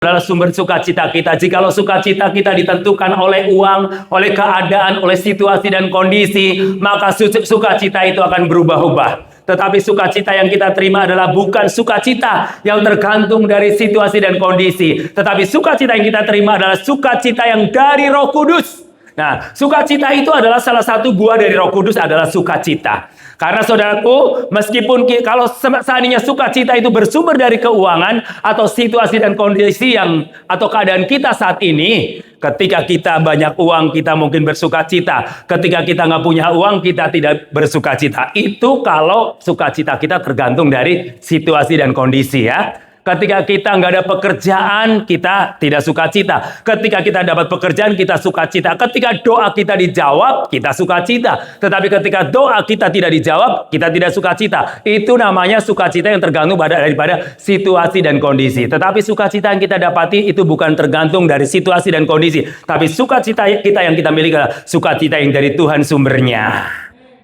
adalah sumber sukacita kita. Jikalau sukacita kita ditentukan oleh uang, oleh keadaan, oleh situasi dan kondisi, maka sukacita itu akan berubah-ubah. Tetapi sukacita yang kita terima adalah bukan sukacita yang tergantung dari situasi dan kondisi. Tetapi sukacita yang kita terima adalah sukacita yang dari Roh Kudus. Nah, sukacita itu adalah salah satu buah dari Roh Kudus adalah sukacita. Karena saudaraku, meskipun kalau seandainya sukacita itu bersumber dari keuangan atau situasi dan kondisi atau keadaan kita saat ini, ketika kita banyak uang kita mungkin bersukacita, ketika kita nggak punya uang kita tidak bersukacita. Itu kalau sukacita kita tergantung dari situasi dan kondisi ya. Ketika kita nggak ada pekerjaan, kita tidak sukacita. Ketika kita dapat pekerjaan, kita sukacita. Ketika doa kita dijawab, kita sukacita. Tetapi ketika doa kita tidak dijawab, kita tidak sukacita. Itu namanya sukacita yang tergantung daripada situasi dan kondisi. Tetapi sukacita yang kita dapati itu bukan tergantung dari situasi dan kondisi. Tapi sukacita kita yang kita miliki adalah sukacita yang dari Tuhan sumbernya.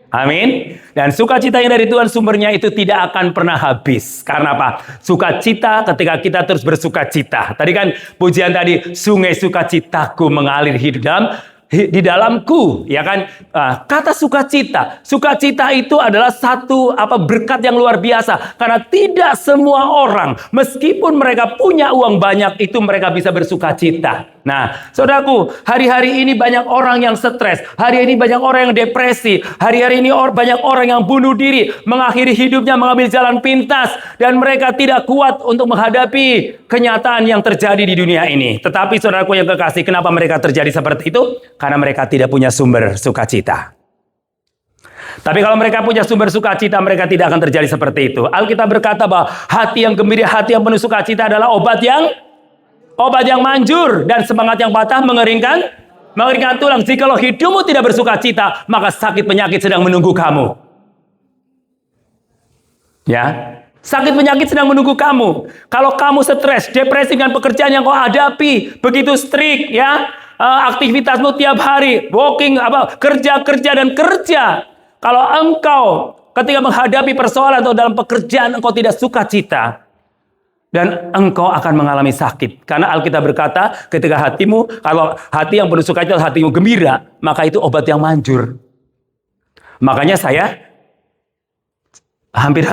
Amin. Dan sukacita yang dari Tuhan sumbernya itu tidak akan pernah habis. Karena apa? Sukacita ketika kita terus bersukacita. Tadi kan pujian tadi, sungai sukacitaku mengalir di dalamku, ya kan? Kata sukacita itu adalah satu berkat yang luar biasa. Karena tidak semua orang, meskipun mereka punya uang banyak, itu mereka bisa bersukacita. Nah, saudaraku, hari-hari ini banyak orang yang stres, hari ini banyak orang yang depresi, hari-hari ini banyak orang yang bunuh diri, mengakhiri hidupnya mengambil jalan pintas, dan mereka tidak kuat untuk menghadapi kenyataan yang terjadi di dunia ini. Tetapi saudaraku yang kekasih, kenapa mereka terjadi seperti itu? Karena mereka tidak punya sumber sukacita. Tapi kalau mereka punya sumber sukacita, mereka tidak akan terjadi seperti itu. Alkitab berkata bahwa hati yang gembira, hati yang penuh sukacita adalah obat yang manjur, dan semangat yang patah mengeringkan tulang. Jikalau hidupmu tidak bersukacita, maka sakit penyakit sedang menunggu kamu. Ya, sakit penyakit sedang menunggu kamu. Kalau kamu stres, depresi dengan pekerjaan yang kau hadapi, begitu strict, ya, aktivitasmu tiap hari, kerja. Kalau engkau ketika menghadapi persoalan atau dalam pekerjaan engkau tidak sukacita, dan engkau akan mengalami sakit. Karena Alkitab berkata, ketika kalau hati yang penuh sukacita, hatimu gembira, maka itu obat yang manjur. Makanya saya hampir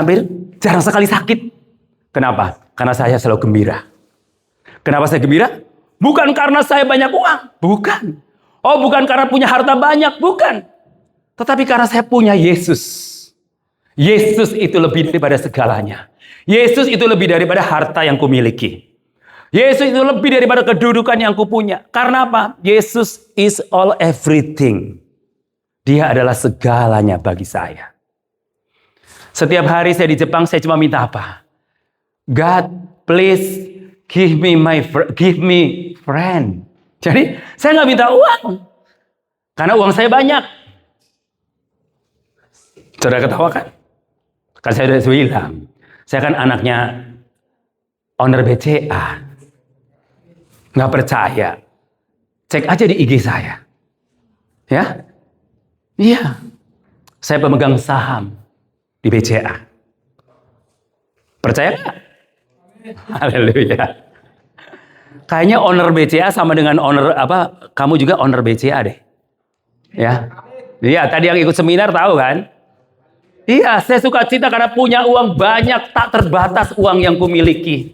jarang sekali sakit. Kenapa? Karena saya selalu gembira. Kenapa saya gembira? Bukan karena saya banyak uang, bukan. Bukan karena punya harta banyak, bukan. Tetapi karena saya punya Yesus. Yesus itu lebih daripada segalanya. Yesus itu lebih daripada harta yang kumiliki. Yesus itu lebih daripada kedudukan yang kupunya. Karena apa? Yesus is all everything. Dia adalah segalanya bagi saya. Setiap hari saya di Jepang, saya cuma minta apa? God, please give me friend. Jadi saya nggak minta uang, karena uang saya banyak. Saudara ketawa kan? Kan saya sudah bilang, saya kan anaknya owner BCA. Nggak percaya, cek aja di IG saya. Ya, iya, saya pemegang saham di BCA. Percaya nggak? Haleluya. Kayaknya owner BCA sama dengan owner kamu juga owner BCA deh. Ya. Iya, tadi yang ikut seminar tahu kan? Iya, saya sukacita karena punya uang banyak, tak terbatas uang yang kumiliki.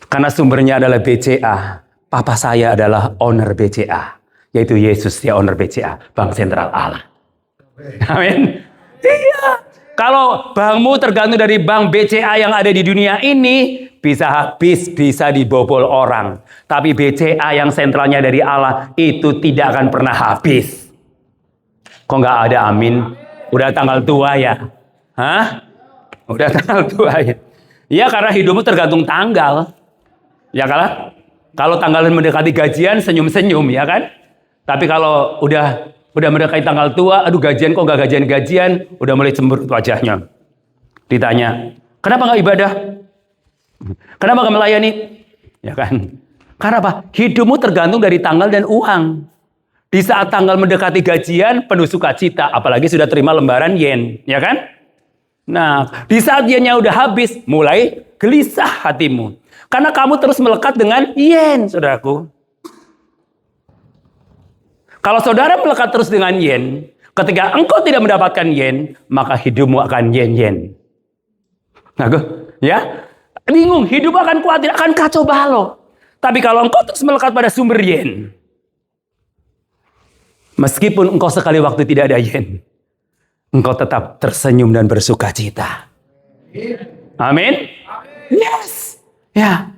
Karena sumbernya adalah BCA. Papa saya adalah owner BCA, yaitu Yesus, dia owner BCA, Bank Sentral Allah. Amin. Iya. Kalau bankmu tergantung dari bank BCA yang ada di dunia ini, bisa habis, bisa dibobol orang. Tapi BCA yang sentralnya dari Allah, itu tidak akan pernah habis. Kok nggak ada amin? Udah tanggal tua ya? Hah? Udah tanggal tua ya? Iya, karena hidupmu tergantung tanggal. Ya kan? Kalau tanggal mendekati gajian, senyum-senyum, ya kan? Tapi kalau udah mendekati tanggal tua, aduh gajian kok nggak gajian, udah mulai cemberut wajahnya. Ditanya, kenapa nggak ibadah? Kenapa nggak melayani? Ya kan? Karena apa? Hidupmu tergantung dari tanggal dan uang. Di saat tanggal mendekati gajian, penuh sukacita, apalagi sudah terima lembaran yen, ya kan? Nah, di saat yennya udah habis, mulai gelisah hatimu. Karena kamu terus melekat dengan yen, saudaraku. Kalau saudara melekat terus dengan yen, ketika engkau tidak mendapatkan yen, maka hidupmu akan yen-yen. Ya, bingung, hidup akan khawatir, akan kacau balau. Tapi kalau engkau terus melekat pada sumber yen, meskipun engkau sekali waktu tidak ada yen, engkau tetap tersenyum dan bersuka cita. Amin. Yes. Ya.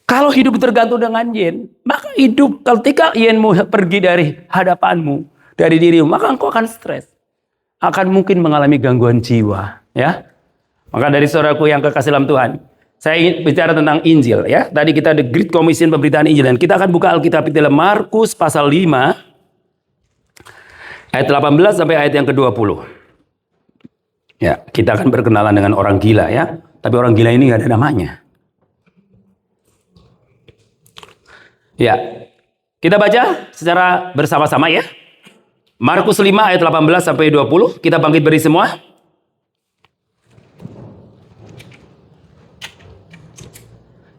Kalau hidup tergantung dengan yen, maka hidup ketika yenmu pergi dari hadapanmu, dari dirimu, maka engkau akan stres. Akan mungkin mengalami gangguan jiwa, ya. Maka dari saudaraku yang kekasih dalam Tuhan, saya ingin bicara tentang Injil, ya. Tadi kita ada Great Commission pemberitaan Injil, dan kita akan buka Alkitab di dalam Markus pasal 5 ayat 18 sampai ayat yang ke-20. Ya, kita akan berkenalan dengan orang gila, ya. Tapi orang gila ini nggak ada namanya. Ya, kita baca secara bersama-sama ya. Markus 5 ayat 18 sampai 20. Kita bangkit beri semua.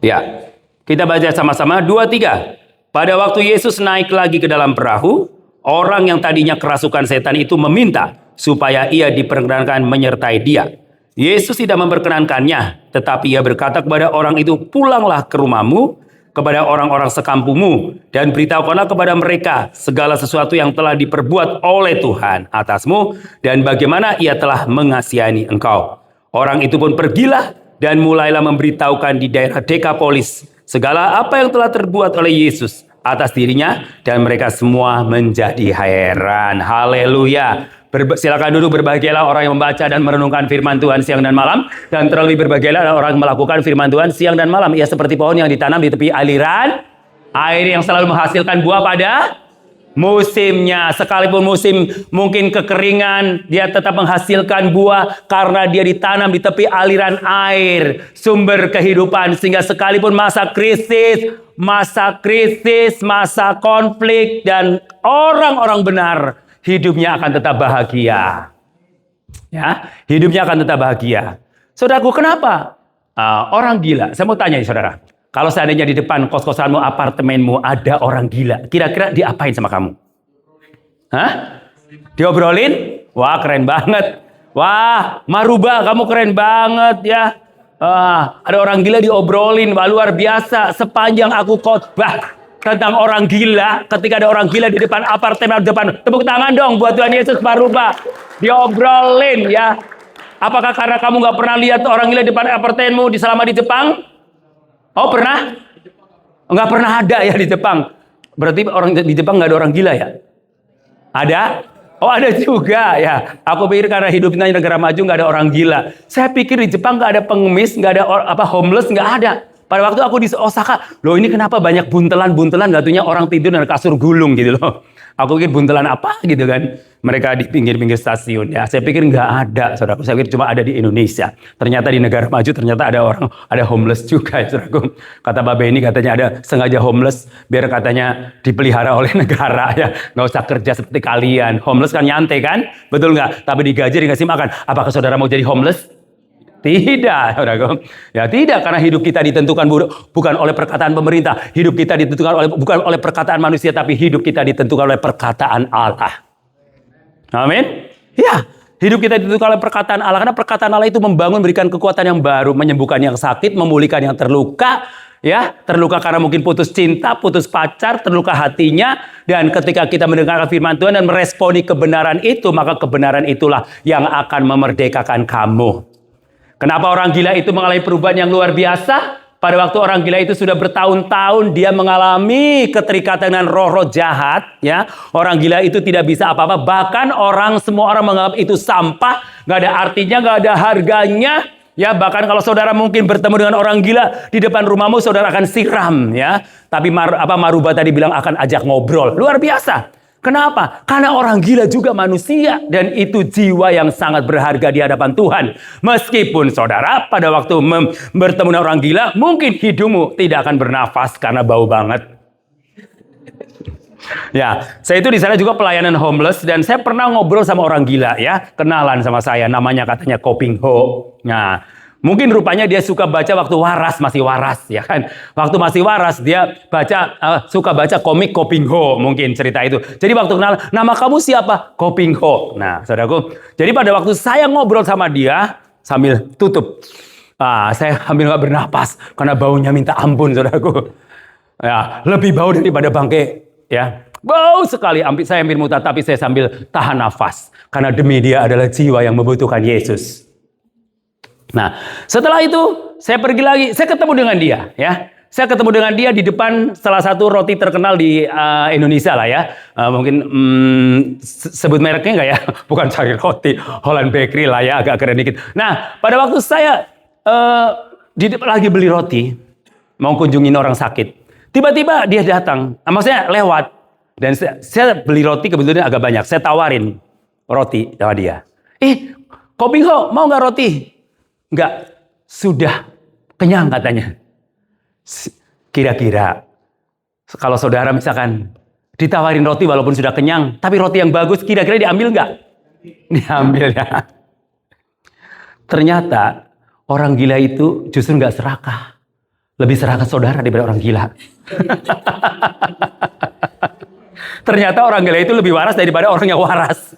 Ya, kita baca sama-sama. 2, 3. Pada waktu Yesus naik lagi ke dalam perahu, orang yang tadinya kerasukan setan itu meminta supaya ia diperkenankan menyertai dia. Yesus tidak memperkenankannya, tetapi ia berkata kepada orang itu, pulanglah ke rumahmu, kepada orang-orang sekampungmu, dan beritahukanlah kepada mereka segala sesuatu yang telah diperbuat oleh Tuhan atasmu, dan bagaimana ia telah mengasihani engkau. Orang itu pun pergilah, dan mulailah memberitahukan di daerah Dekapolis segala apa yang telah terbuat oleh Yesus atas dirinya, dan mereka semua menjadi heran. Haleluya. Silakan duduk, berbahagialah orang yang membaca dan merenungkan firman Tuhan siang dan malam, dan terlebih berbahagialah orang yang melakukan firman Tuhan siang dan malam. Ia seperti pohon yang ditanam di tepi aliran air yang selalu menghasilkan buah pada musimnya. Sekalipun musim mungkin kekeringan, dia tetap menghasilkan buah karena dia ditanam di tepi aliran air, sumber kehidupan. Sehingga sekalipun masa krisis, masa konflik, dan orang-orang benar, hidupnya akan tetap bahagia. Ya, hidupnya akan tetap bahagia. Saudaraku, kenapa orang gila? Saya mau tanya ya, saudara. Kalau seandainya di depan kos-kosanmu, apartemenmu ada orang gila, kira-kira diapain sama kamu? Hah? Diobrolin? Wah, keren banget. Wah, Maruba, kamu keren banget ya. Ada orang gila diobrolin, wah luar biasa. Sepanjang aku khotbah tentang orang gila, ketika ada orang gila di depan apartemen depan, tepuk tangan dong buat Tuhan Yesus Maruba. Diobrolin ya. Apakah karena kamu nggak pernah lihat orang gila di depan apartemenmu selama di Jepang? Oh pernah? Nggak pernah ada ya di Jepang. Berarti orang di Jepang nggak ada orang gila ya? Ada? Oh ada juga ya. Aku pikir karena hidupnya negara maju nggak ada orang gila. Saya pikir di Jepang nggak ada pengemis, nggak ada homeless, nggak ada. Pada waktu aku di Osaka, loh ini kenapa banyak buntelan-buntelan, gatunya orang tidur dan kasur gulung gitu loh. Aku pikir buntelan apa gitu kan. Mereka di pinggir-pinggir stasiun ya. Saya pikir nggak ada, saudaraku. Saya pikir cuma ada di Indonesia. Ternyata di negara maju ternyata ada homeless juga ya, saudaraku. Kata Mbak Beni katanya ada sengaja homeless biar katanya dipelihara oleh negara ya. Nggak usah kerja seperti kalian. Homeless kan nyantai kan? Betul nggak? Tapi digaji dikasih makan. Apakah saudara mau jadi homeless? Tidak, saudaraku. Ya tidak, karena hidup kita ditentukan bukan oleh perkataan pemerintah. Hidup kita ditentukan bukan oleh perkataan manusia, tapi hidup kita ditentukan oleh perkataan Allah. Amin. Ya, hidup kita ditentukan oleh perkataan Allah. Karena perkataan Allah itu membangun, memberikan kekuatan yang baru, menyembuhkan yang sakit, memulihkan yang terluka. Ya, terluka karena mungkin putus cinta, putus pacar, terluka hatinya. Dan ketika kita mendengarkan firman Tuhan dan meresponi kebenaran itu, maka kebenaran itulah yang akan memerdekakan kamu. Kenapa orang gila itu mengalami perubahan yang luar biasa? Pada waktu orang gila itu sudah bertahun-tahun dia mengalami keterikatan dengan roh-roh jahat, ya. Orang gila itu tidak bisa apa-apa. Bahkan semua orang menganggap itu sampah, nggak ada artinya, nggak ada harganya. Ya, bahkan kalau saudara mungkin bertemu dengan orang gila di depan rumahmu, saudara akan siram, ya. Tapi Maruba tadi bilang akan ajak ngobrol. Luar biasa. Kenapa? Karena orang gila juga manusia, dan itu jiwa yang sangat berharga di hadapan Tuhan. Meskipun saudara pada waktu bertemu dengan orang gila, mungkin hidupmu tidak akan bernafas karena bau banget. Ya, saya itu di sana juga pelayanan homeless, dan saya pernah ngobrol sama orang gila ya, kenalan sama saya, namanya katanya Koping Ho. Nah, Mungkin rupanya dia suka baca waktu masih waras ya kan. Waktu masih waras dia suka baca komik Kopingho, mungkin cerita itu. Jadi waktu kenal, nama kamu siapa? Kopingho. Nah, saudaraku, jadi pada waktu saya ngobrol sama dia sambil tutup, saya hampir nggak bernapas karena baunya minta ampun, saudaraku. Ya, lebih bau daripada bangke, ya. Bau sekali, saya hampir muntah, tapi saya sambil tahan nafas karena demi dia adalah jiwa yang membutuhkan Yesus. Nah, setelah itu saya pergi lagi, saya ketemu dengan dia, ya. Saya ketemu dengan dia di depan salah satu roti terkenal di Indonesia lah ya. Mungkin sebut mereknya nggak ya? Bukan Cari Roti, Holland Bakery lah ya, agak keren dikit. Nah, pada waktu saya lagi beli roti, mau kunjungin orang sakit, tiba-tiba dia datang, maksudnya lewat, dan saya beli roti kebetulan agak banyak. Saya tawarin roti sama dia. Kopingho, mau nggak roti? Enggak, sudah kenyang katanya. Kira-kira kalau saudara misalkan ditawarin roti walaupun sudah kenyang, tapi roti yang bagus, kira-kira diambil nggak? Diambil ya. Ternyata orang gila itu justru nggak serakah. Lebih serakah saudara daripada orang gila. Ternyata orang gila itu lebih waras daripada orang yang waras.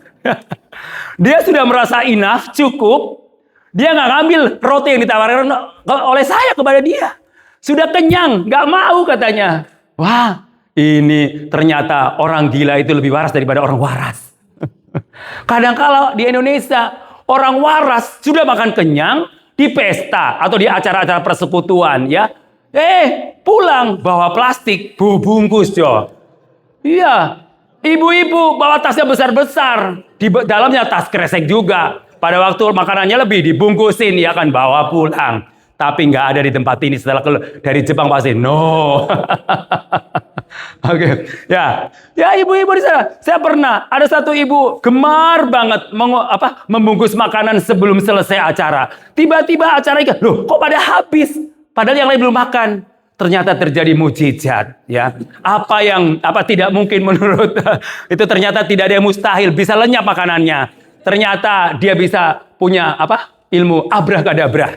Dia sudah merasa enough, cukup. Dia nggak ngambil roti yang ditawarkan oleh saya kepada dia. Sudah kenyang, nggak mau katanya. Wah, ini ternyata orang gila itu lebih waras daripada orang waras. Kadang-kala di Indonesia, orang waras sudah makan kenyang di pesta atau di acara-acara persekutuan, ya. Pulang bawa plastik, bungkus, Jo. Iya, ibu-ibu bawa tasnya besar-besar, di dalamnya tas kresek juga. Pada waktu makanannya lebih dibungkusin, ya kan, bawa pulang. Tapi nggak ada di tempat ini. Setelah dari Jepang pasti no. Oke, ya ibu-ibu di sana. Saya pernah ada satu ibu gemar banget membungkus makanan sebelum selesai acara. Tiba-tiba acara ikan, loh kok pada habis? Padahal yang lain belum makan. Ternyata terjadi mukjizat, ya. Apa tidak mungkin menurut itu ternyata tidak ada yang mustahil. Bisa lenyap makanannya. Ternyata dia bisa punya ilmu abrakadabra.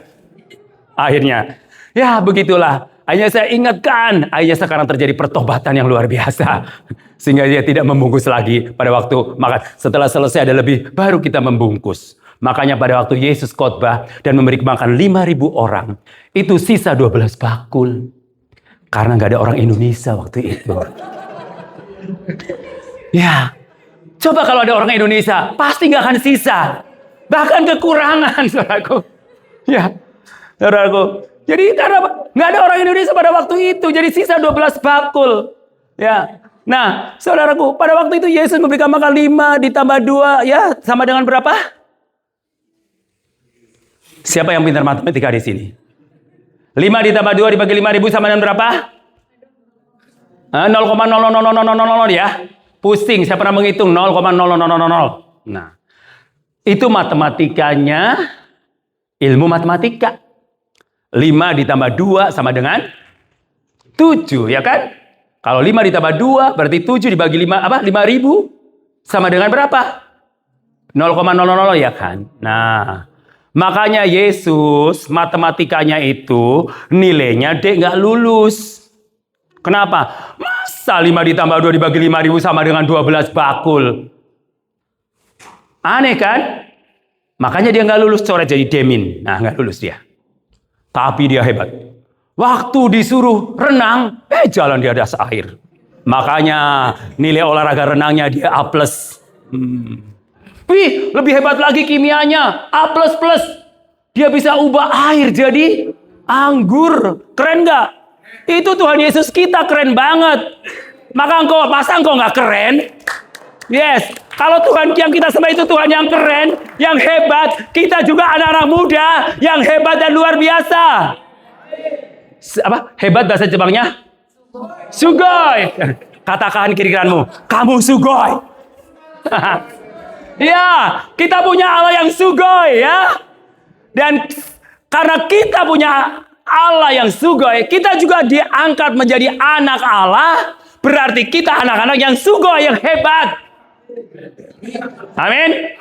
Akhirnya, ya begitulah. Akhirnya saya ingatkan, akhirnya sekarang terjadi pertobatan yang luar biasa. Sehingga dia tidak membungkus lagi pada waktu makan. Setelah selesai ada lebih, baru kita membungkus. Makanya pada waktu Yesus khotbah dan memberi makan 5.000 orang, itu sisa 12 bakul. Karena nggak ada orang Indonesia waktu itu. Ya. Coba kalau ada orang Indonesia, pasti nggak akan sisa. Bahkan kekurangan, saudaraku. Ya, saudaraku. Jadi karena nggak ada orang Indonesia pada waktu itu, jadi sisa 12 bakul. Ya. Nah, saudaraku, pada waktu itu Yesus memberikan makan 5 ditambah 2, ya, sama dengan berapa? Siapa yang pintar matematika di sini? 5 ditambah 2 dibagi 5.000 sama dengan berapa? 0,00000 ya. Pusing, saya pernah menghitung 0,00000. Nah, itu matematikanya ilmu matematika. 5 ditambah 2 sama dengan 7, ya kan? Kalau 5 ditambah 2 berarti 7 dibagi 5.000 sama dengan berapa? 0,000 ya kan? Nah, makanya Yesus matematikanya itu nilainya nggak lulus. Kenapa? Masa 5 ditambah 2 dibagi 5.000 sama dengan 12 bakul? Aneh kan? Makanya dia nggak lulus, coret jadi Demin. Nah, nggak lulus dia. Tapi dia hebat. Waktu disuruh renang, jalan di atas air. Makanya nilai olahraga renangnya dia A+. Wih, lebih hebat lagi kimianya, A++. Dia bisa ubah air jadi anggur. Keren nggak? Itu Tuhan Yesus kita keren banget. Masa engkau nggak keren? Yes. Kalau Tuhan yang kita sembah itu Tuhan yang keren, yang hebat. Kita juga anak-anak muda yang hebat dan luar biasa. Hebat bahasa Jepangnya? Sugoi. Katakan kiri-kananmu, kamu sugoi. Ya, kita punya Allah yang sugoi, ya. Dan karena kita punya Allah yang sugoi, kita juga diangkat menjadi anak Allah. Berarti kita anak-anak yang sugoi, yang hebat. Amin.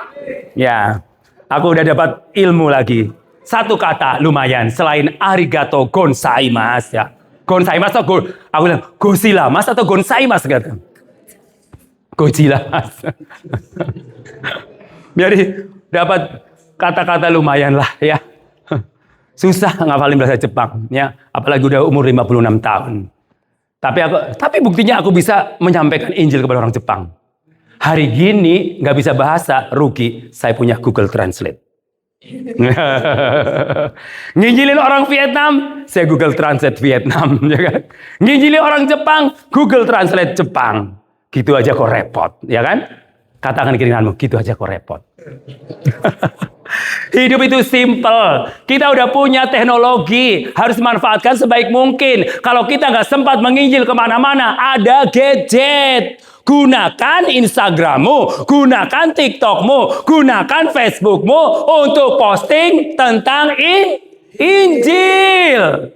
Ya, aku udah dapat ilmu lagi. satu kata lumayan selain arigato gozaimasu ya. Gozaimasu atau aku bilang gozaimasu atau gozaimasu kata. Gozaimasu. Jadi dapat kata-kata lumayan lah ya. Susah ngafalin bahasa Jepang ya, apalagi udah umur 56 tahun. Tapi buktinya aku bisa menyampaikan Injil kepada orang Jepang. Hari gini nggak bisa bahasa, rugi. Saya punya Google Translate. Nginjilin orang Vietnam, saya Google Translate Vietnam, ya kan? Nginjilin orang Jepang, Google Translate Jepang. Gitu aja kok repot, ya kan? Katakan kiringanmu, gitu aja kok repot. Hidup itu simple. Kita udah punya teknologi, harus manfaatkan sebaik mungkin. Kalau kita nggak sempat menginjil kemana-mana, ada gadget. Gunakan Instagrammu, gunakan TikTokmu, gunakan Facebookmu untuk posting tentang Injil.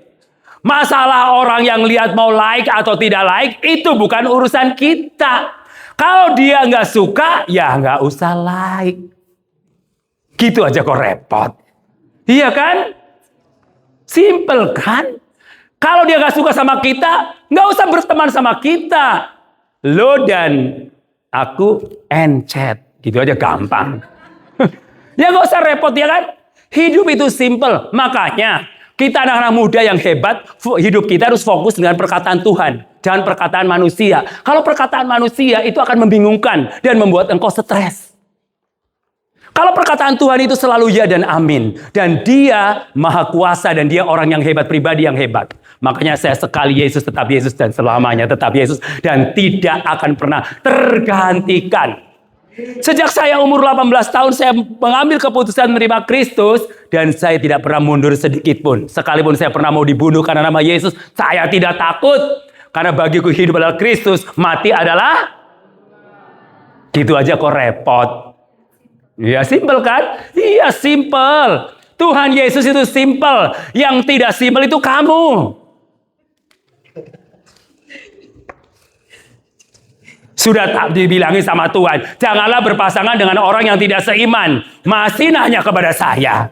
Masalah orang yang lihat mau like atau tidak like, itu bukan urusan kita. Kalau dia nggak suka, ya nggak usah like. Gitu aja kok repot. Iya kan? Simple kan? Kalau dia nggak suka sama kita, nggak usah berteman sama kita. Lo dan aku encet. Gitu aja gampang. Ya nggak usah repot ya kan? Hidup itu simple. Makanya kita anak-anak muda yang hebat, hidup kita harus fokus dengan perkataan Tuhan. Jangan perkataan manusia. Kalau perkataan manusia itu akan membingungkan dan membuat engkau stres. Kalau perkataan Tuhan itu selalu ya dan amin. Dan dia maha kuasa dan dia orang yang hebat, pribadi yang hebat. Makanya saya sekali Yesus, tetap Yesus, dan selamanya tetap Yesus. Dan tidak akan pernah tergantikan. Sejak saya umur 18 tahun, saya mengambil keputusan menerima Kristus. Dan saya tidak pernah mundur sedikit pun. Sekalipun saya pernah mau dibunuh karena nama Yesus, saya tidak takut. Karena bagiku hidup adalah Kristus, mati adalah... Gitu aja kok repot. Ya simple kan? Iya simple. Tuhan Yesus itu simple. Yang tidak simple itu kamu. Sudah tak dibilangin sama Tuhan, janganlah berpasangan dengan orang yang tidak seiman. Masih nanya kepada saya.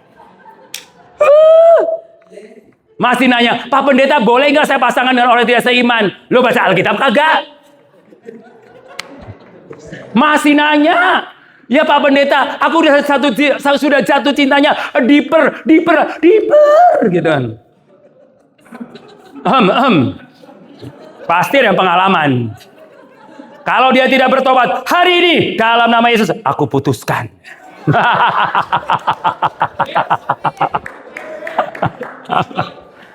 Masih nanya, Pak Pendeta boleh nggak saya pasangan dengan orang yang tidak seiman? Lo baca Alkitab kagak? Masih nanya. Ya Pak Pendeta, aku sudah jatuh cintanya deeper gitu kan. Pasti ada pengalaman. Kalau dia tidak bertobat hari ini dalam nama Yesus, aku putuskan.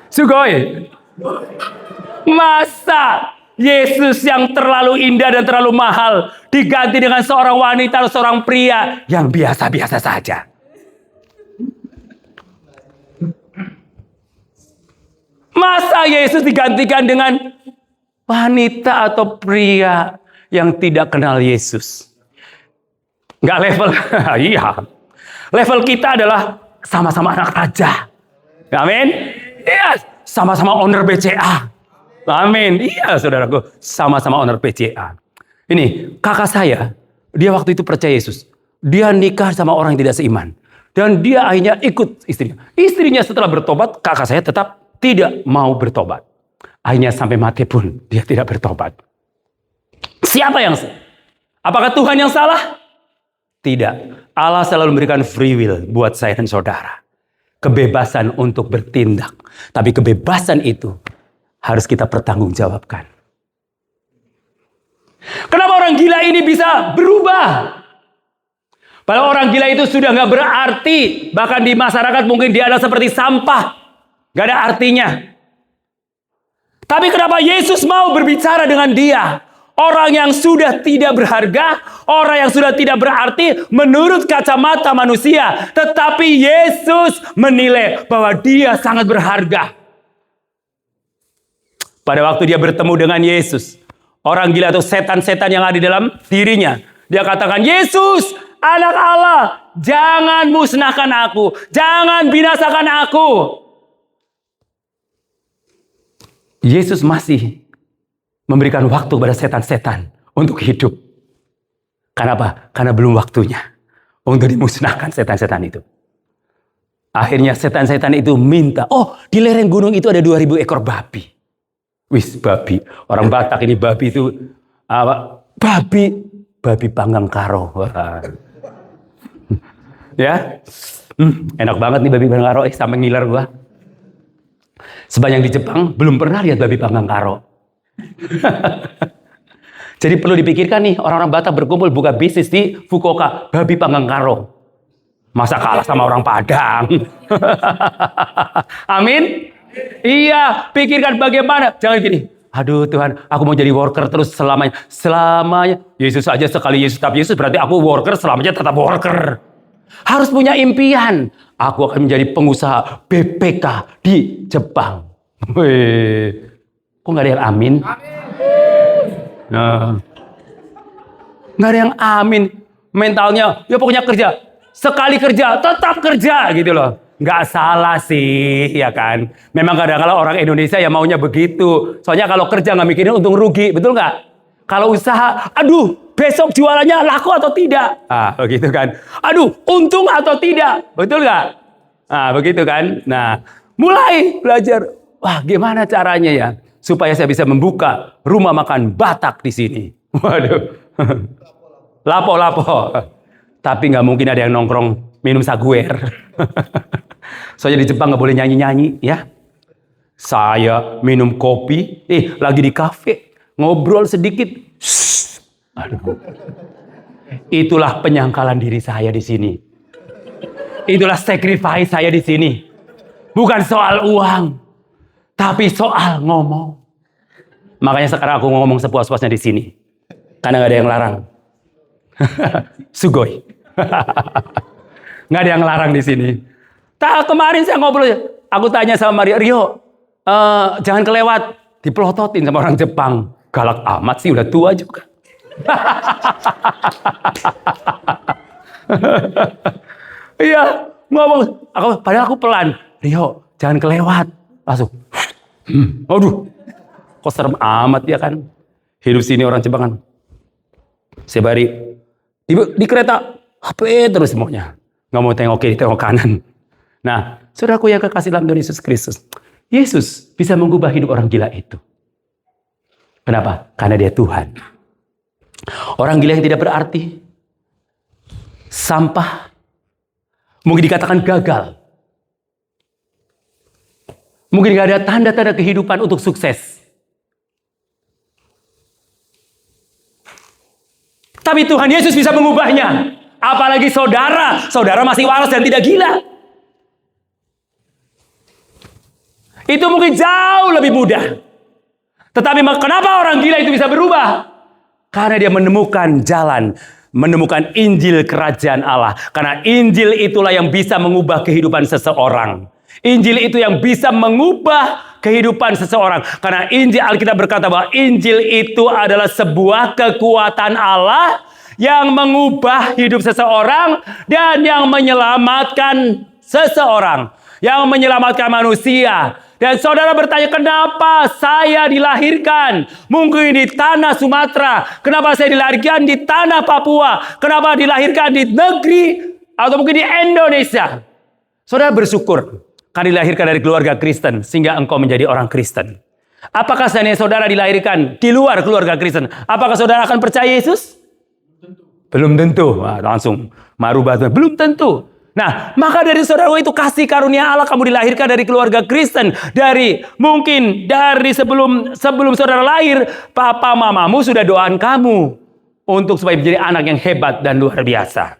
Sugoi. Masa Yesus yang terlalu indah dan terlalu mahal diganti dengan seorang wanita atau seorang pria yang biasa-biasa saja? Masa Yesus digantikan dengan wanita atau pria yang tidak kenal Yesus? Nggak level. Iya. Level kita adalah sama-sama anak raja. Amin. Iya, sama-sama owner BCA. Amin. Iya, saudaraku, sama-sama owner BCA. Ini kakak saya, dia waktu itu percaya Yesus. Dia nikah sama orang yang tidak seiman. Dan dia akhirnya ikut istrinya. Istrinya setelah bertobat, kakak saya tetap tidak mau bertobat. Akhirnya sampai mati pun dia tidak bertobat. Siapa yang salah? Apakah Tuhan yang salah? Tidak. Allah selalu memberikan free will buat saya dan saudara. Kebebasan untuk bertindak. Tapi kebebasan itu harus kita pertanggungjawabkan. Kenapa orang gila ini bisa berubah? Padahal orang gila itu sudah nggak berarti. Bahkan di masyarakat mungkin dia adalah seperti sampah. Nggak ada artinya. Tapi kenapa Yesus mau berbicara dengan dia? Orang yang sudah tidak berharga, orang yang sudah tidak berarti menurut kacamata manusia. Tetapi Yesus menilai bahwa dia sangat berharga. Pada waktu dia bertemu dengan Yesus, orang gila atau setan-setan yang ada di dalam dirinya, dia katakan, Yesus, anak Allah, jangan musnahkan aku, jangan binasakan aku. Yesus masih memberikan waktu pada setan-setan untuk hidup. Kenapa? Karena belum waktunya untuk dimusnahkan setan-setan itu. Akhirnya setan-setan itu minta, oh di lereng gunung itu ada 2000 ekor babi. Wis babi, orang Batak ini babi itu apa? Babi panggang karo. Wah. Ya, enak banget nih babi panggang karo, sampai ngiler gua. Sepanjang di Jepang belum pernah lihat babi panggang karo. Jadi perlu dipikirkan nih, orang-orang Batak berkumpul buka bisnis di Fukuoka, babi panggang karo. Masa kalah sama orang Padang? Amin? Iya, pikirkan bagaimana. Jangan gini, aduh Tuhan, aku mau jadi worker terus selamanya. Selamanya. Yesus aja sekali Yesus, tapi Yesus berarti aku worker, selamanya tetap worker. Harus punya impian. Aku akan menjadi pengusaha BPK di Jepang. Wih, kok nggak ada yang amin? Nah, nggak ada yang amin. Mentalnya, ya pokoknya kerja. Sekali kerja, tetap kerja gitu loh. Nggak salah sih, ya kan? Memang kadang-kadang orang Indonesia ya maunya begitu. Soalnya kalau kerja nggak mikirin untung rugi, betul nggak? Kalau usaha, aduh, besok jualannya laku atau tidak? Ah, begitu kan? Aduh, untung atau tidak? Betul nggak? Nah, begitu kan? Nah, mulai belajar. Wah, gimana caranya ya? Supaya saya bisa membuka rumah makan Batak di sini. Waduh. Lapo-lapo. Tapi nggak mungkin ada yang nongkrong minum saguer. Soalnya di Jepang nggak boleh nyanyi-nyanyi, ya. Saya minum kopi, lagi di kafe, ngobrol sedikit. Aduh. Itulah penyangkalan diri saya di sini. Itulah sacrifice saya di sini. Bukan soal uang, tapi soal ngomong. Makanya sekarang aku ngomong sepuas-puasnya di sini. Karena nggak ada yang larang. Sugoi. Nggak ada yang larang di sini. Kemarin saya ngobrol, aku tanya sama Maria, Rio, jangan kelewat, dipelototin sama orang Jepang. Galak amat sih, udah tua juga. Iya, ngomong, padahal aku pelan. Rio, jangan kelewat. Langsung, aduh, kok serem amat ya kan. Hidup sini orang Jepang kan. Sebari di kereta, HP terus semuanya. Nggak mau tengok kiri, tengok kanan. Nah, saudaraku yang kekasih dalam Tuhan Yesus Kristus, Yesus bisa mengubah hidup orang gila itu. Kenapa? Karena dia Tuhan. Orang gila yang tidak berarti, sampah, mungkin dikatakan gagal. Mungkin gak ada tanda-tanda kehidupan untuk sukses. Tapi Tuhan Yesus bisa mengubahnya. Apalagi saudara masih waras dan tidak gila. Itu mungkin jauh lebih mudah. Tetapi kenapa orang gila itu bisa berubah? Karena dia menemukan jalan, menemukan Injil Kerajaan Allah. Karena Injil itulah yang bisa mengubah kehidupan seseorang. Injil itu yang bisa mengubah kehidupan seseorang. Karena Injil, Alkitab berkata bahwa Injil itu adalah sebuah kekuatan Allah yang mengubah hidup seseorang dan yang menyelamatkan seseorang. Yang menyelamatkan manusia. Dan saudara bertanya, kenapa saya dilahirkan? Mungkin di tanah Sumatera. Kenapa saya dilahirkan di tanah Papua? Kenapa dilahirkan di negeri atau mungkin di Indonesia? Saudara bersyukur karena dilahirkan dari keluarga Kristen sehingga engkau menjadi orang Kristen. Apakah seandainya saudara dilahirkan di luar keluarga Kristen, apakah saudara akan percaya Yesus? Belum tentu. Nah, langsung marubah. Belum tentu. Nah, maka dari saudara itu kasih karunia Allah, kamu dilahirkan dari keluarga Kristen. Mungkin dari sebelum saudara lahir, papa mamamu sudah doakan kamu untuk supaya menjadi anak yang hebat dan luar biasa.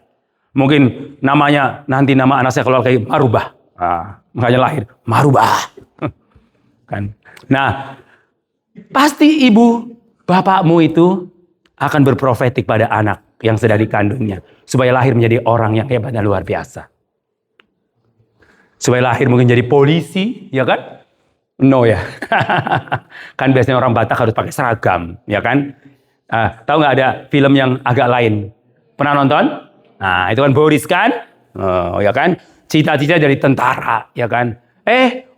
Mungkin namanya, nanti nama anak saya keluar kayak Marubah. Nah, makanya lahir Marubah. Kan? Nah, pasti ibu, bapakmu itu akan berprofetik pada anak yang sedang dikandungnya. Supaya lahir menjadi orang yang hebat dan luar biasa. Supaya lahir mungkin jadi polisi, ya kan? No ya. Kan biasanya orang Batak harus pakai seragam, ya kan? Tahu nggak ada film yang agak lain? Pernah nonton? Nah, itu kan Boris kan? Oh, ya kan? Cita-cita jadi tentara, ya kan?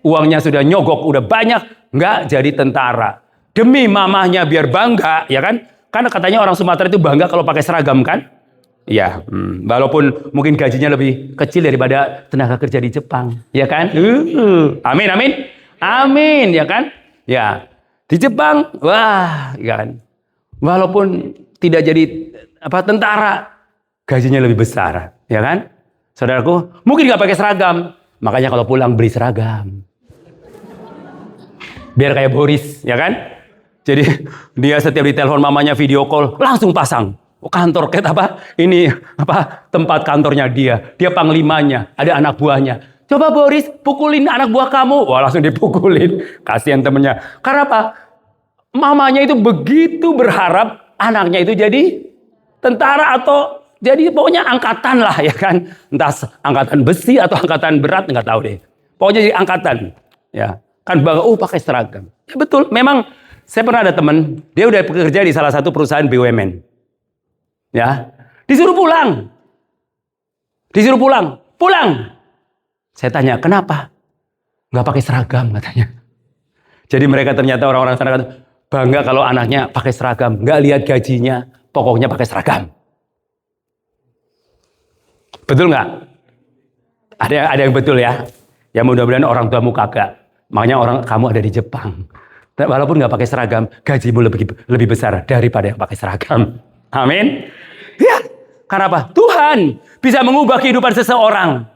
Uangnya sudah nyogok, udah banyak, nggak jadi tentara. Demi mamahnya biar bangga, ya kan? Karena katanya orang Sumatera itu bangga kalau pakai seragam kan? Ya, walaupun mungkin gajinya lebih kecil daripada tenaga kerja di Jepang, ya kan? Amin, amin, amin, ya kan? Ya, di Jepang, wah, ya kan? Walaupun tidak jadi tentara, gajinya lebih besar, ya kan? Saudaraku, mungkin nggak pakai seragam, makanya kalau pulang beli seragam, biar kayak Boris, ya kan? Jadi dia setiap ditelepon mamanya video call, langsung pasang. Kantor tempat kantornya dia panglimanya, ada anak buahnya. Coba Boris pukulin anak buah kamu, wah langsung dipukulin. Kasihan temennya. Karena apa? Mamanya itu begitu berharap anaknya itu jadi tentara atau jadi pokoknya angkatan lah, ya kan? Entah angkatan besi atau angkatan berat, nggak tahu deh. Pokoknya jadi angkatan, ya kan bangga. Pakai seragam. Ya betul. Memang saya pernah ada teman, dia udah bekerja di salah satu perusahaan BUMN. Ya, disuruh pulang. Pulang. Saya tanya, kenapa? Nggak pakai seragam, katanya. Jadi mereka ternyata orang-orang sana bangga kalau anaknya pakai seragam. Nggak lihat gajinya, pokoknya pakai seragam. Betul nggak? Ada yang betul ya? Ya mudah-mudahan orang tuamu kagak. Makanya kamu ada di Jepang. Walaupun nggak pakai seragam, gajimu lebih besar daripada yang pakai seragam. Amin. Ya, karena apa? Tuhan bisa mengubah kehidupan seseorang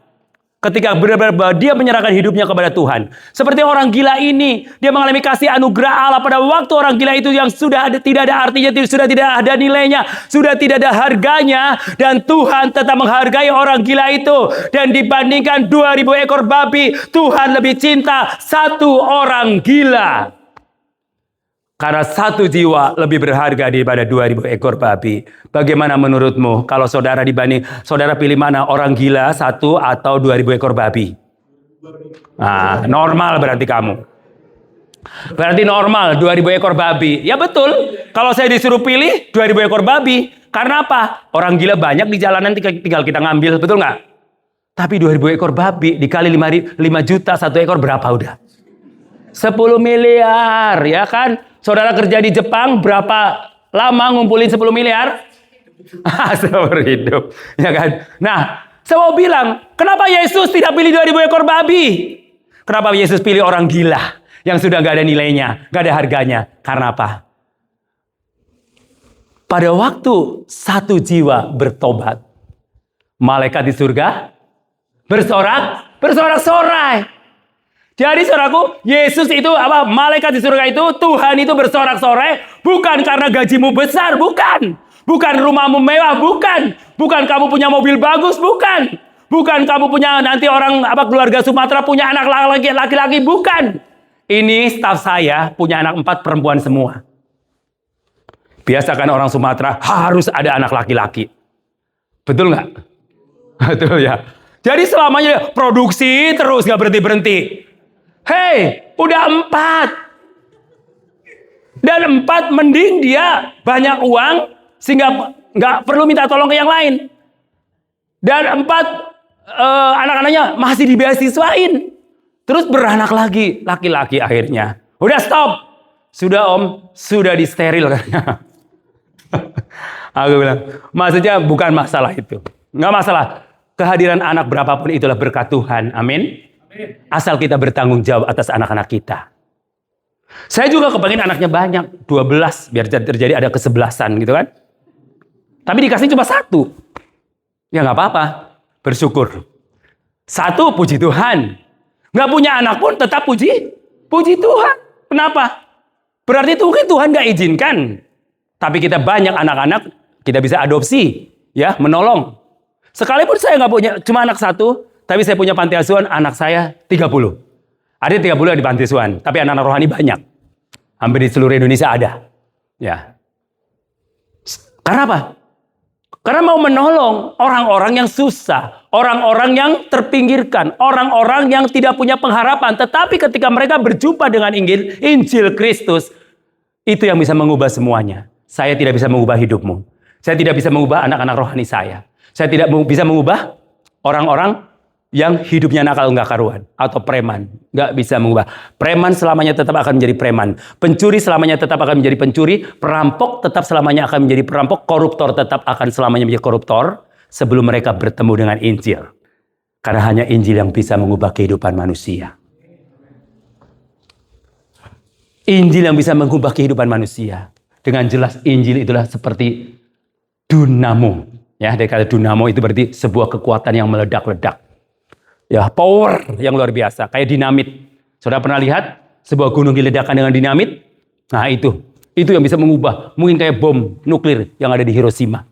ketika benar-benar dia menyerahkan hidupnya kepada Tuhan. Seperti orang gila ini, dia mengalami kasih anugerah Allah pada waktu orang gila itu yang tidak ada artinya, sudah tidak ada nilainya, sudah tidak ada harganya, dan Tuhan tetap menghargai orang gila itu. Dan dibandingkan 2000 ekor babi, Tuhan lebih cinta satu orang gila. Karena satu jiwa lebih berharga daripada 2000 ekor babi. Bagaimana menurutmu kalau saudara pilih mana, orang gila satu atau 2000 ekor babi? Nah, normal berarti kamu. Berarti normal 2000 ekor babi. Ya betul. Kalau saya disuruh pilih 2000 ekor babi. Karena apa? Orang gila banyak di jalanan, tinggal kita ngambil. Betul nggak? Tapi 2000 ekor babi dikali 5 juta satu ekor berapa udah? 10 miliar, ya kan? Saudara kerja di Jepang, berapa lama ngumpulin 10 miliar? Seumur hidup, ya kan? Nah, saya mau bilang, kenapa Yesus tidak pilih 2000 ekor babi? Kenapa Yesus pilih orang gila yang sudah nggak ada nilainya, nggak ada harganya? Karena apa? Pada waktu satu jiwa bertobat, malaikat di surga bersorak-sorai. Jadi saudaraku, Yesus itu malaikat di surga itu, Tuhan itu bersorak-sorai bukan karena gajimu besar, bukan rumahmu mewah, bukan kamu punya mobil bagus, bukan kamu punya nanti keluarga Sumatera punya anak laki-laki, bukan. Ini staf saya punya anak 4 perempuan semua. Biasakan orang Sumatera harus ada anak laki-laki. Betul nggak? Betul ya. Jadi selamanya produksi terus nggak berhenti. Hei, udah 4. Dan 4 mending dia banyak uang sehingga nggak perlu minta tolong ke yang lain. Dan 4 anak-anaknya masih dibeasiswain. Terus beranak lagi, laki-laki akhirnya. Udah stop. Sudah om, sudah disteril katanya. Aku bilang, maksudnya bukan masalah itu. Nggak masalah. Kehadiran anak berapapun itulah berkat Tuhan. Amin. Asal kita bertanggung jawab atas anak-anak kita. Saya juga kepengen anaknya banyak, 12, biar terjadi ada kesebelasan gitu kan. Tapi dikasih cuma 1. Ya nggak apa-apa, bersyukur. 1, puji Tuhan. Nggak punya anak pun tetap puji Tuhan. Kenapa? Berarti itu mungkin Tuhan nggak izinkan. Tapi kita banyak anak-anak, kita bisa adopsi, ya, menolong. Sekalipun saya nggak punya, cuma anak 1, tapi saya punya panti asuhan, anak saya 30. Ada 30 di panti asuhan, tapi anak-anak rohani banyak. Hampir di seluruh Indonesia ada. Ya. Karena apa? Karena mau menolong orang-orang yang susah, orang-orang yang terpinggirkan, orang-orang yang tidak punya pengharapan. Tetapi ketika mereka berjumpa dengan Injil Kristus, itu yang bisa mengubah semuanya. Saya tidak bisa mengubah hidupmu. Saya tidak bisa mengubah anak-anak rohani saya. Saya tidak bisa mengubah orang-orang yang hidupnya nakal nggak karuan, atau preman, nggak bisa mengubah. Preman selamanya tetap akan menjadi preman, pencuri selamanya tetap akan menjadi pencuri, perampok tetap selamanya akan menjadi perampok, koruptor tetap akan selamanya menjadi koruptor sebelum mereka bertemu dengan Injil. Karena hanya Injil yang bisa mengubah kehidupan manusia. Injil yang bisa mengubah kehidupan manusia. Dengan jelas Injil itulah seperti dunamo. Ya, dari kata dunamo itu berarti sebuah kekuatan yang meledak-ledak. Ya, power yang luar biasa, kayak dinamit. Saudara pernah lihat sebuah gunung diledakkan dengan dinamit? Nah, itu yang bisa mengubah. Mungkin kayak bom nuklir yang ada di Hiroshima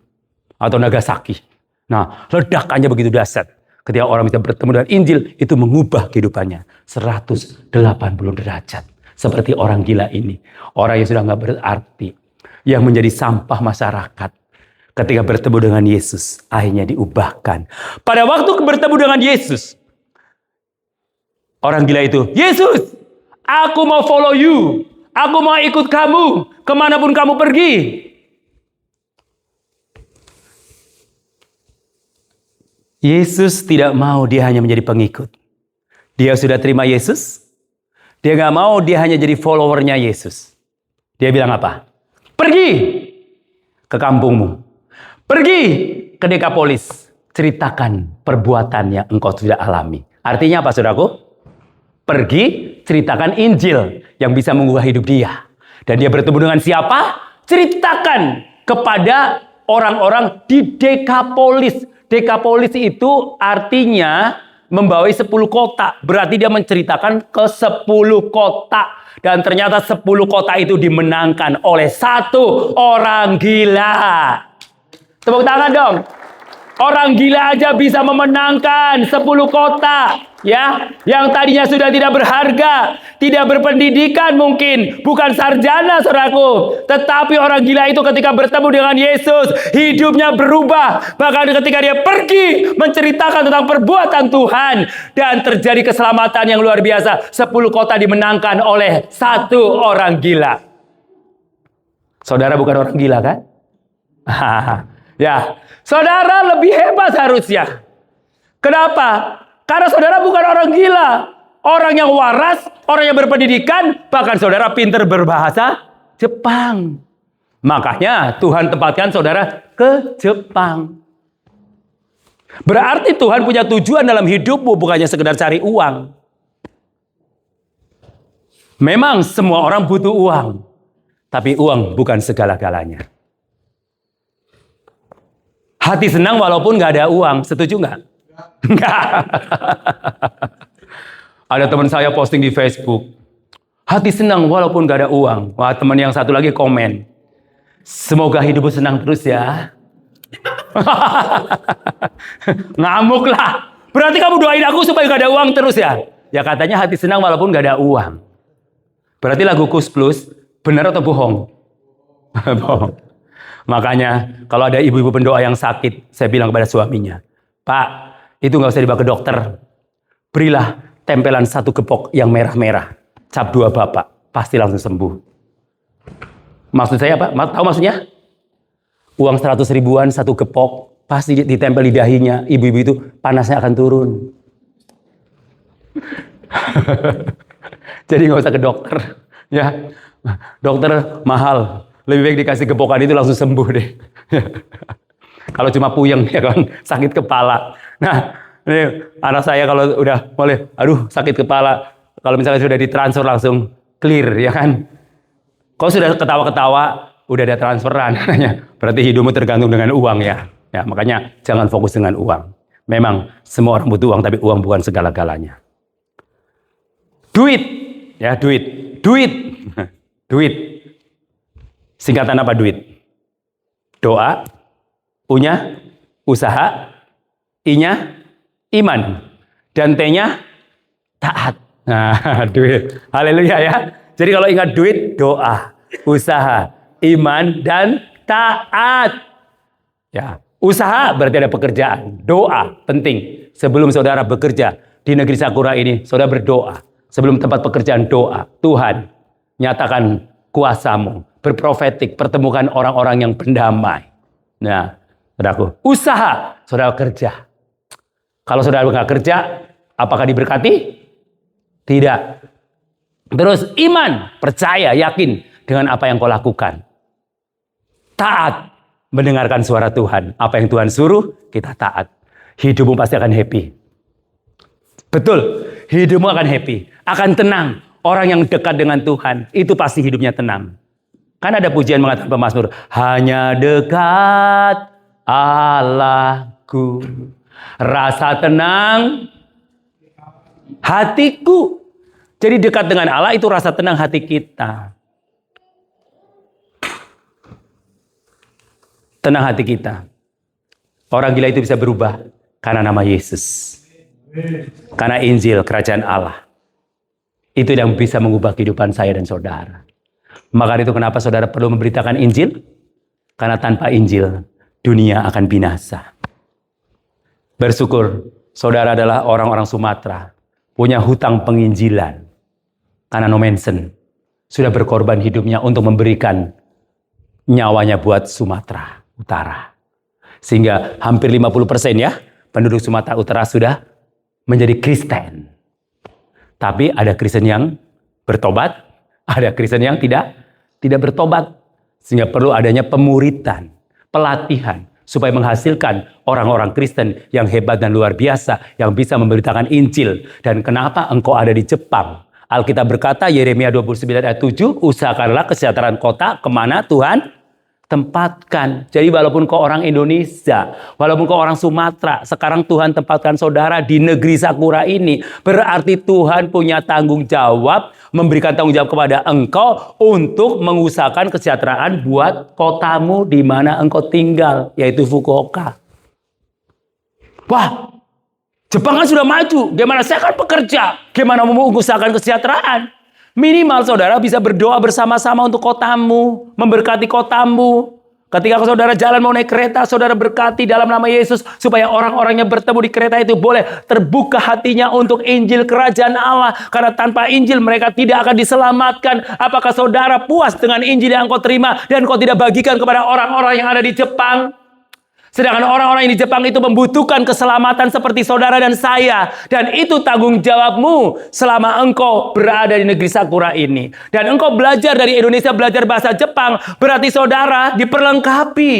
atau Nagasaki. Nah, ledakannya begitu dahsyat. Ketika orang bisa bertemu dengan Injil, itu mengubah kehidupannya 180 derajat. Seperti orang gila ini, orang yang sudah nggak berarti, yang menjadi sampah masyarakat. Ketika bertemu dengan Yesus, akhirnya diubahkan. Pada waktu bertemu dengan Yesus, orang gila itu, Yesus, aku mau follow you. Aku mau ikut kamu kemanapun kamu pergi. Yesus tidak mau dia hanya menjadi pengikut. Dia sudah terima Yesus. Dia gak mau dia hanya jadi followernya Yesus. Dia bilang apa? Pergi ke kampungmu. Pergi ke Dekapolis. Ceritakan perbuatan yang engkau sudah alami. Artinya apa, saudaraku? Pergi, ceritakan Injil yang bisa mengubah hidup dia. Dan dia bertemu dengan siapa? Ceritakan kepada orang-orang di Dekapolis. Dekapolis itu artinya membawai 10 kota. Berarti dia menceritakan ke 10 kota. Dan ternyata 10 kota itu dimenangkan oleh satu orang gila. Tepuk tangan dong. Orang gila aja bisa memenangkan 10 kota, ya, yang tadinya sudah tidak berharga, tidak berpendidikan mungkin, bukan sarjana, saudaraku. Tetapi orang gila itu ketika bertemu dengan Yesus, hidupnya berubah. Bahkan ketika dia pergi menceritakan tentang perbuatan Tuhan, dan terjadi keselamatan yang luar biasa. 10 kota dimenangkan oleh satu orang gila. Saudara bukan orang gila kan? Ya, saudara lebih hebat harusnya. Kenapa? Karena saudara bukan orang gila. Orang yang waras, orang yang berpendidikan, bahkan saudara pintar berbahasa Jepang. Makanya Tuhan tempatkan saudara ke Jepang. Berarti Tuhan punya tujuan dalam hidupmu, bukannya sekedar cari uang. Memang semua orang butuh uang. Tapi uang bukan segala-galanya. Hati senang walaupun nggak ada uang. Setuju nggak? Nggak. Ada teman saya posting di Facebook. Hati senang walaupun nggak ada uang. Wah, teman yang satu lagi komen. Semoga hidupmu senang terus ya. Ngamuk lah. Berarti kamu doain aku supaya nggak ada uang terus ya? Ya katanya hati senang walaupun nggak ada uang. Berarti lagu Kus Plus benar atau bohong? Bohong. Makanya kalau ada ibu-ibu pendoa yang sakit, saya bilang kepada suaminya, Pak, itu nggak usah dibawa ke dokter. Berilah tempelan 1 gepok yang merah-merah. Cap 2 bapak, pasti langsung sembuh. Maksud saya apa? Tahu maksudnya? Uang 100 ribuan 1 gepok, pasti ditempel di dahinya. Ibu-ibu itu panasnya akan turun. Jadi nggak usah ke dokter. Ya, dokter mahal. Lebih baik dikasih gepokan itu langsung sembuh deh. Kalau cuma puyeng ya kan, sakit kepala. Nah, ini anak saya kalau udah boleh, aduh sakit kepala. Kalau misalnya sudah ditransfer langsung clear ya kan. Kalau sudah ketawa-ketawa, udah ada transferan. Berarti hidupmu tergantung dengan uang ya. Ya, makanya jangan fokus dengan uang. Memang semua orang butuh uang, tapi uang bukan segala-galanya. Duit, ya duit. Singkatan apa duit? Doa, U-nya usaha, I-nya iman, dan T-nya taat. Nah, duit. Haleluya ya. Jadi kalau ingat duit, doa, usaha, iman, dan taat. Ya, usaha berarti ada pekerjaan. Doa penting. Sebelum saudara bekerja di negeri Sakura ini, saudara berdoa. Sebelum tempat pekerjaan doa, Tuhan nyatakan kuasamu. Berprofetik, pertemukan orang-orang yang pendamai. Nah, saudaraku, usaha, saudara kerja. Kalau saudara nggak kerja, apakah diberkati? Tidak. Terus iman, percaya, yakin dengan apa yang kau lakukan. Taat, mendengarkan suara Tuhan. Apa yang Tuhan suruh, kita taat. Hidupmu pasti akan happy. Betul, hidupmu akan happy, akan tenang. Orang yang dekat dengan Tuhan, itu pasti hidupnya tenang. Kan ada pujian mengatakan pemazmur, hanya dekat Allahku, rasa tenang hatiku. Jadi dekat dengan Allah itu rasa tenang hati kita. Tenang hati kita. Orang gila itu bisa berubah karena nama Yesus. Karena Injil kerajaan Allah. Itu yang bisa mengubah kehidupan saya dan saudara. Maka itu kenapa saudara perlu memberitakan Injil? Karena tanpa Injil, dunia akan binasa. Bersyukur, saudara adalah orang-orang Sumatera. Punya hutang penginjilan. Karena no mention sudah berkorban hidupnya untuk memberikan nyawanya buat Sumatera Utara. Sehingga hampir 50% ya, penduduk Sumatera Utara sudah menjadi Kristen. Tapi ada Kristen yang bertobat, ada Kristen yang tidak bertobat. Sehingga perlu adanya pemuritan, pelatihan, supaya menghasilkan orang-orang Kristen yang hebat dan luar biasa, yang bisa memberitakan Injil. Dan kenapa engkau ada di Jepang? Alkitab berkata, Yeremia 29 ayat 7, usahakanlah kesejahteraan kota kemana Tuhan tempatkan. Jadi walaupun kau orang Indonesia, walaupun kau orang Sumatera, sekarang Tuhan tempatkan saudara di negeri Sakura ini. Berarti Tuhan punya tanggung jawab, memberikan tanggung jawab kepada engkau untuk mengusahakan kesejahteraan buat kotamu di mana engkau tinggal, yaitu Fukuoka. Wah, Jepang kan sudah maju, gimana saya kan pekerja, gimana mau mengusahakan kesejahteraan? Minimal saudara bisa berdoa bersama-sama untuk kotamu, memberkati kotamu. Ketika saudara jalan mau naik kereta, saudara berkati dalam nama Yesus, supaya orang-orang yang bertemu di kereta itu boleh terbuka hatinya untuk Injil kerajaan Allah. Karena tanpa Injil mereka tidak akan diselamatkan. Apakah saudara puas dengan Injil yang kau terima dan kau tidak bagikan kepada orang-orang yang ada di Jepang? Sedangkan orang-orang yang di Jepang itu membutuhkan keselamatan seperti saudara dan saya. Dan itu tanggung jawabmu selama engkau berada di negeri Sakura ini. Dan engkau belajar dari Indonesia, belajar bahasa Jepang, berarti saudara diperlengkapi.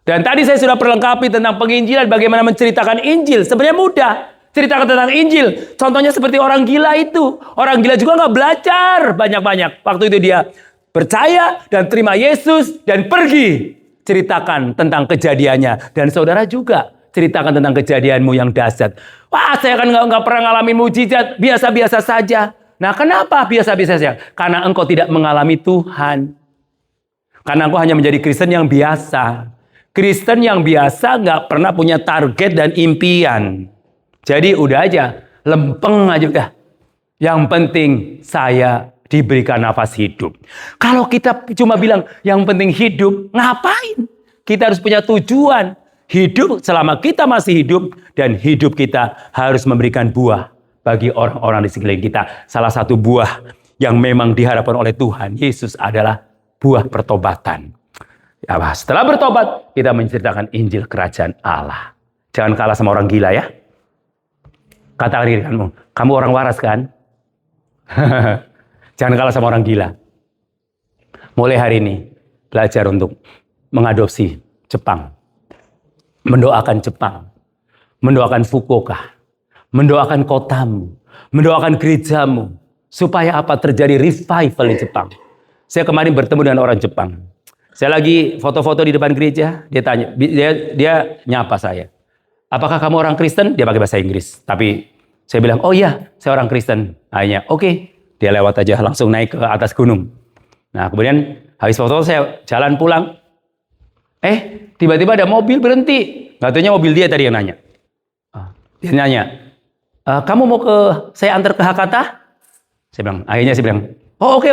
Dan tadi saya sudah perlengkapi tentang penginjilan, bagaimana menceritakan Injil. Sebenarnya mudah. Ceritakan tentang Injil. Contohnya seperti orang gila itu. Orang gila juga nggak belajar banyak-banyak. Waktu itu dia percaya dan terima Yesus dan pergi. Ceritakan tentang kejadiannya. Dan saudara juga ceritakan tentang kejadianmu yang dahsyat. Wah, saya kan nggak pernah ngalamin mujizat, biasa-biasa saja. Nah, kenapa biasa-biasa saja? Karena engkau tidak mengalami Tuhan. Karena engkau hanya menjadi Kristen yang biasa. Kristen yang biasa nggak pernah punya target dan impian. Jadi udah aja, lempeng aja udah. Yang penting saya diberikan nafas hidup. Kalau kita cuma bilang yang penting hidup, ngapain? Kita harus punya tujuan. Hidup selama kita masih hidup, dan hidup kita harus memberikan buah bagi orang-orang di sekeliling kita. Salah satu buah yang memang diharapkan oleh Tuhan Yesus adalah buah pertobatan. Ya, setelah bertobat, kita menceritakan Injil kerajaan Allah. Jangan kalah sama orang gila ya. Katakan diri kamu orang waras kan? Jangan kalah sama orang gila. Mulai hari ini, belajar untuk mengadopsi Jepang. Mendoakan Jepang. Mendoakan Fukuoka. Mendoakan kotamu. Mendoakan gerejamu. Supaya apa? Terjadi revival di Jepang. Saya kemarin bertemu dengan orang Jepang. Saya lagi foto-foto di depan gereja. Dia tanya, dia nyapa saya. Apakah kamu orang Kristen? Dia pakai bahasa Inggris. Tapi saya bilang, oh iya, saya orang Kristen. Akhirnya, oke. Dia lewat aja, langsung naik ke atas gunung. Nah, kemudian habis foto saya jalan pulang. Tiba-tiba ada mobil berhenti. Nggak tahunya mobil dia tadi yang nanya. Dia nanya, kamu mau saya antar ke Hakata? Akhirnya saya bilang, oh oke.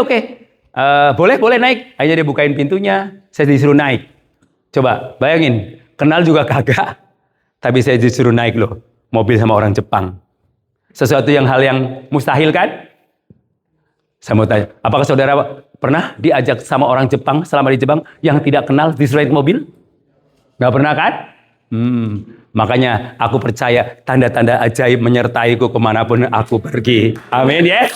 Boleh naik. Akhirnya dia bukain pintunya, saya disuruh naik. Coba bayangin, kenal juga kagak. Tapi saya disuruh naik loh, mobil sama orang Jepang. Sesuatu hal yang mustahil kan? Saya mau tanya, apakah saudara pernah diajak sama orang Jepang selama di Jepang yang tidak kenal disuruh naik mobil? Nggak pernah kan? Makanya aku percaya tanda-tanda ajaib menyertaiku kemanapun aku pergi. Amin ya.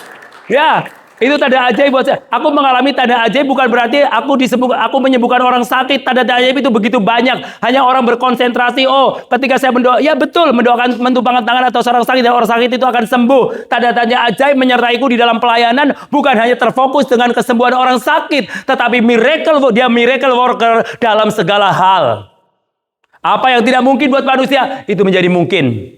Ya, itu tanda ajaib buat saya. Aku mengalami tanda ajaib bukan berarti aku menyembuhkan orang sakit. Tanda ajaib itu begitu banyak. Hanya orang berkonsentrasi, ketika saya mendoa, ya betul, mendoakan mentumpangkan tangan atau orang sakit, dan orang sakit itu akan sembuh. Tanda-tanda ajaib menyertaiku di dalam pelayanan bukan hanya terfokus dengan kesembuhan orang sakit, tetapi dia miracle worker dalam segala hal. Apa yang tidak mungkin buat manusia, itu menjadi mungkin.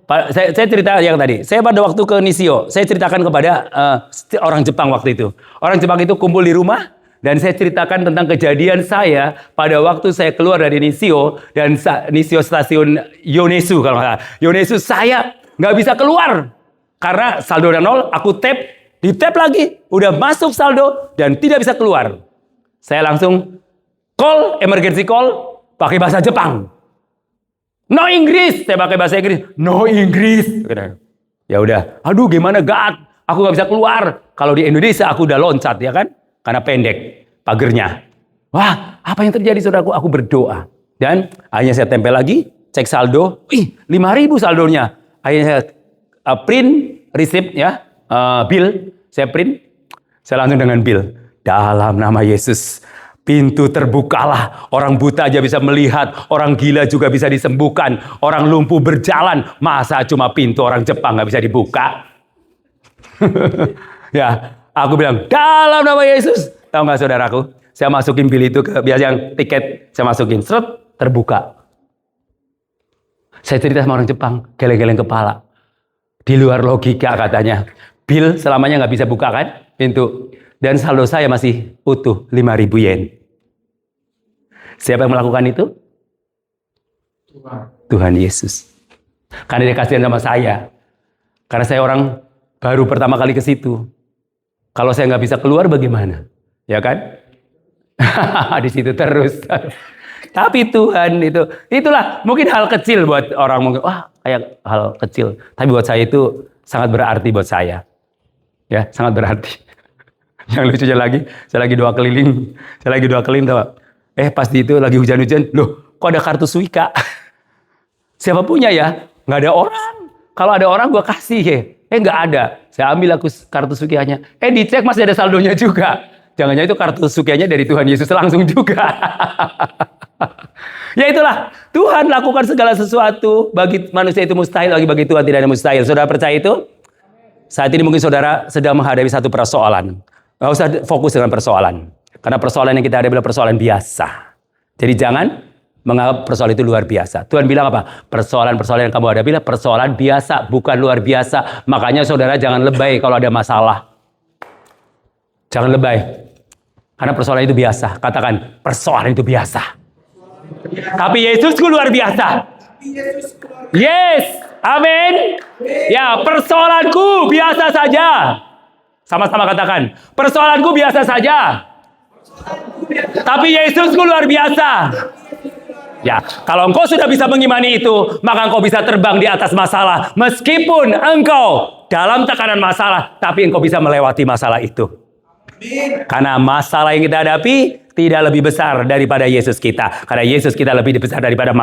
Saya cerita yang tadi. Saya pada waktu ke Nisio, saya ceritakan kepada orang Jepang waktu itu. Orang Jepang itu kumpul di rumah, dan saya ceritakan tentang kejadian saya pada waktu saya keluar dari Nisio, dan Nisio stasiun Yonesu, kalau nggak salah. Yonesu, saya nggak bisa keluar. Karena saldo udah 0, aku di tap lagi. Udah masuk saldo, dan tidak bisa keluar. Saya langsung emergency call, pakai bahasa Jepang. No Inggris, saya pakai bahasa Inggris. No Inggris. Ya udah, aduh gimana God, aku nggak bisa keluar. Kalau di Indonesia aku udah loncat ya kan, karena pendek pagernya. Wah, apa yang terjadi saudaraku? Aku berdoa. Dan akhirnya saya tempel lagi, cek saldo. 5.000 saldonya. Akhirnya saya print receipt ya, bill. Saya print, saya langsung dengan bill. Dalam nama Yesus, pintu terbukalah. Orang buta aja bisa melihat. Orang gila juga bisa disembuhkan. Orang lumpuh berjalan. Masa cuma pintu orang Jepang nggak bisa dibuka? Ya, aku bilang, dalam nama Yesus. Tahu nggak saudaraku? Saya masukin bill itu ke biasa yang tiket. Saya masukin, terbuka. Saya cerita sama orang Jepang, geleng-geleng kepala. Di luar logika katanya. Bill selamanya nggak bisa buka kan? Pintu. Dan saldo saya masih utuh 5.000 yen. Siapa yang melakukan itu? Tuhan Yesus. Karena dia kasihan sama saya. Karena saya orang baru pertama kali ke situ. Kalau saya nggak bisa keluar bagaimana? Ya kan? Di situ terus. Tapi Tuhan itulah mungkin hal kecil buat orang mungkin. Wah, kayak hal kecil. Tapi buat saya itu sangat berarti buat saya. Ya, sangat berarti. Yang lucunya lagi, saya lagi doa keliling. Tahu. Pasti itu lagi hujan-hujan. Loh, kok ada kartu Suica? Siapa punya ya? Nggak ada orang. Kalau ada orang gua kasih ya. Nggak ada. Saya ambil kartu Suica-nya. Dicek masih ada saldonya juga. Jangan-jangan itu kartu Suica-nya dari Tuhan Yesus langsung juga. Ya itulah, Tuhan lakukan segala sesuatu. Bagi manusia itu mustahil, bagi Tuhan tidak ada mustahil. Saudara percaya itu? Saat ini mungkin saudara sedang menghadapi satu persoalan. Nggak usah fokus dengan persoalan. Karena persoalan yang kita hadapi adalah persoalan biasa. Jadi jangan menganggap persoalan itu luar biasa. Tuhan bilang apa? Persoalan-persoalan yang kamu hadapi adalah persoalan biasa, bukan luar biasa. Makanya saudara jangan lebay kalau ada masalah. Jangan lebay. Karena persoalan itu biasa. Katakan, persoalan itu biasa. Tapi Yesusku luar biasa. Yes, amin. Ya, persoalanku biasa saja. Sama-sama katakan, persoalanku biasa saja. Tapi Yesusku luar biasa. Ya, kalau engkau sudah bisa mengimani itu, maka engkau bisa terbang di atas masalah. Meskipun engkau dalam tekanan masalah, tapi engkau bisa melewati masalah itu. Karena masalah yang kita hadapi tidak lebih besar daripada Yesus kita. Karena Yesus kita lebih besar daripada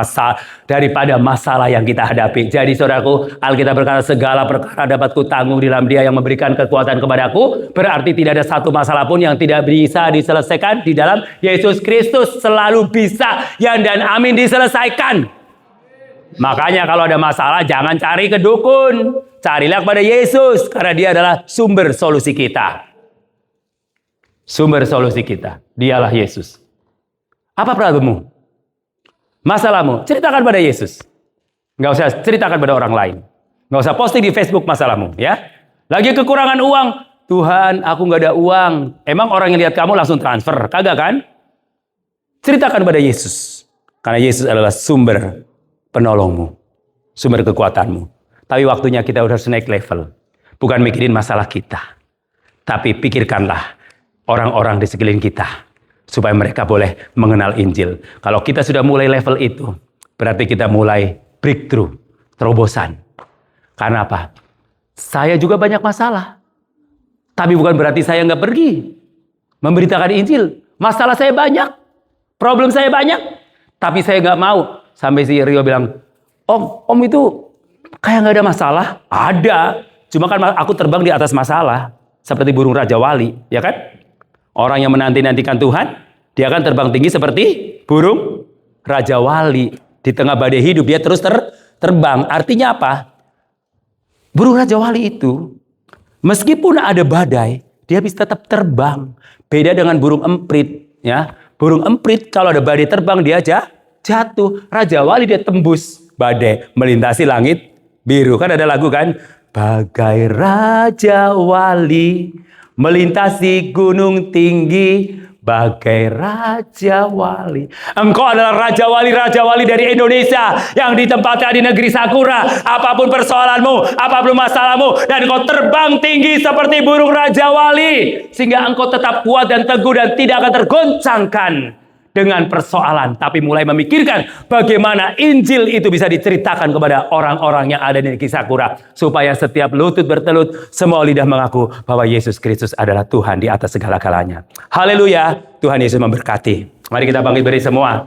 masalah yang kita hadapi. Jadi saudaraku, Alkitab berkata segala perkara dapat kutanggung di dalam Dia yang memberikan kekuatan kepadaku. Berarti tidak ada satu masalah pun yang tidak bisa diselesaikan di dalam Yesus Kristus. Selalu bisa, ya dan amin, diselesaikan. Makanya kalau ada masalah jangan cari ke dukun. Carilah kepada Yesus. Karena Dia adalah sumber solusi kita. Sumber solusi kita, Dialah Yesus. Apa problemmu? Masalahmu, ceritakan pada Yesus. Nggak usah ceritakan pada orang lain. Nggak usah posting di Facebook masalahmu, ya. Lagi kekurangan uang, Tuhan, aku nggak ada uang. Emang orang yang lihat kamu langsung transfer, kagak kan? Ceritakan pada Yesus, karena Yesus adalah sumber penolongmu, sumber kekuatanmu. Tapi waktunya kita harus naik level, bukan mikirin masalah kita, tapi pikirkanlah orang-orang di sekeliling kita, supaya mereka boleh mengenal Injil. Kalau kita sudah mulai level itu, berarti kita mulai breakthrough, terobosan. Karena apa? Saya juga banyak masalah. Tapi bukan berarti saya nggak pergi memberitakan Injil. Masalah saya banyak, problem saya banyak. Tapi saya nggak mau. Sampai si Rio bilang, Om itu kayak nggak ada masalah. Ada. Cuma kan aku terbang di atas masalah. Seperti burung Raja Wali. Ya kan? Orang yang menanti-nantikan Tuhan, dia akan terbang tinggi seperti burung Raja Wali. Di tengah badai hidup, dia terus terbang. Artinya apa? Burung Raja Wali itu, meskipun ada badai, dia bisa tetap terbang. Beda dengan burung emprit. Ya, burung emprit kalau ada badai terbang, dia jatuh. Raja Wali dia tembus badai, melintasi langit biru. Kan ada lagu kan? Bagai Raja Wali melintasi gunung tinggi, bagai Raja Wali. Engkau adalah Raja Wali dari Indonesia yang ditempatkan di negeri Sakura. Apapun persoalanmu, apapun masalahmu, dan engkau terbang tinggi seperti burung Raja Wali, sehingga engkau tetap kuat dan teguh dan tidak akan tergoncangkan dengan persoalan, tapi mulai memikirkan bagaimana Injil itu bisa diceritakan kepada orang-orang yang ada di negeri Sakura, supaya setiap lutut bertelut, semua lidah mengaku bahwa Yesus Kristus adalah Tuhan di atas segala-galanya. Haleluya, Tuhan Yesus memberkati. Mari kita bangkit berdiri semua.